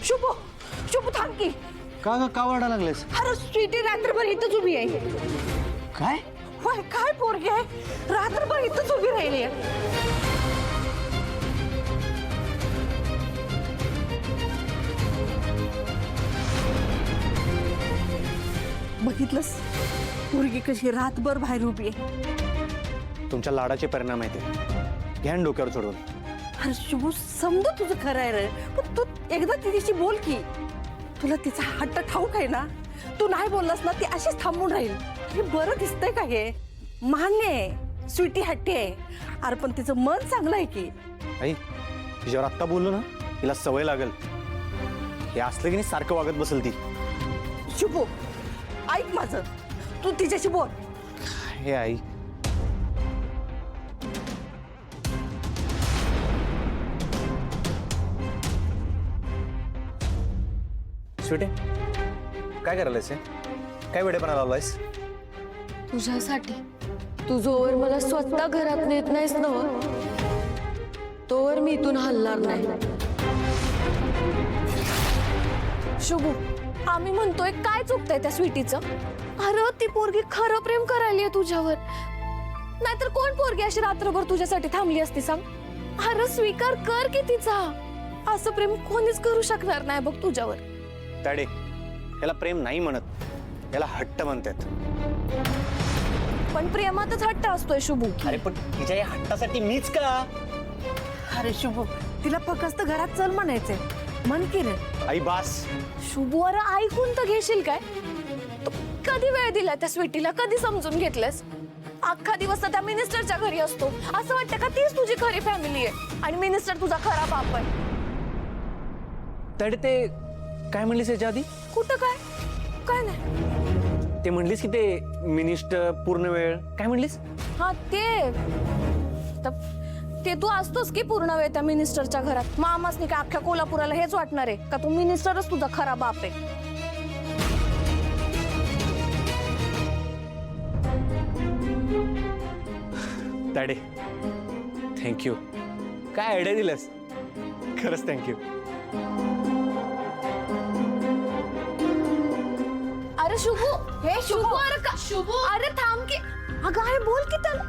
शुभ शुभ थांब की. का वाढा लागलेस? अरे स्वीटी रात्रभर इथंच उभी आहे. काय? होय काय पोरगी आहे, रात्रभर इथंच उभी राहिली आहे. बघितलंस पोरगी कशी रातभर बाहेर उभी आहे. तुमच्या लाडाचे परिणाम आहेत ते. घ्या न डोक्यावर सोडून. अरे शुभ समजा तुझं खरं आहे रे, पण तू एकदा तिच्याशी बोल की. तुला तिचा हट्ट ठाऊक आहे ना, तू नाही बोललास ना ती अशीच थांबून राहील. हे बरं दिसतंय का? हे मान्य आहे स्वीटी हट्टी आहे, अरे पण तिचं मन चांगलं आहे की. आई तिच्यावर आत्ता बोललो ना, तिला सवय लागल. हे असलं की नाही सारखं वागत बसल ती. शुभ ऐक माझं, तू तिच्याशी बोल. हे आई स्वीटे काय करायलायस? काय वेडेपणा लावलायस? तुझ्यासाठी. तू जोवर मला स्वतः घरात नेत नाहीस ना, तोवर मी इथून हलणार नाही. शुभू, आम्ही म्हणतोय काय चुकतंय त्या स्वीटीचं? अरे ती पोरगी खरं प्रेम करायली तुझ्यावर, नाहीतर कोण पोरगी अशी रात्रभर तुझ्यासाठी थांबली असती सांग? अरे स्वीकार कर की तिचा. असं प्रेम कोणीच करू शकणार नाही बघ तुझ्यावर. ताडे याला प्रेम नाही म्हणत, याला हट्ट म्हणतात. पण प्रेमातच हट्ट असतोय शुभू. अरे पण तिच्या या हट्टासाठी मीच का? अरे शुभ तिला फक्त घरात चल म्हणायचंय, मन की रे. आई बास. शुभू अरे ऐकून तर घेशील काय? तू कधी वेळ दिला त्या स्वीटीला? कधी समजून घेतलंस? अख्खा दिवस तर त्या मिनिस्टरच्या घरी असतो. असं वाटतं का तीच तुझी खरी फॅमिली आहे आणि मिनिस्टर तुझा खरा बाप आहे? ताडे ते काय म्हणलीस याच्या आधी? कुठं काय काय नाही. ते म्हणलीस की ते मिनिस्टर पूर्ण वेळ काय म्हणलीस? हा ते तू असतोस की पूर्ण वेळ त्या मिनिस्टरच्या घरात. मामासनी का अख्ख्या कोल्हापुराला हेच वाटणार आहे का तू मिनिस्टरच तुझा खरा बाप आहे? ताडे थँक्यू. काय आयडिया दिलास, खरंच थँक्यू. अरे शुभू, हे शुभू, अरे का शुभू, अरे थांब की. अगं आहे बोल की त्याला.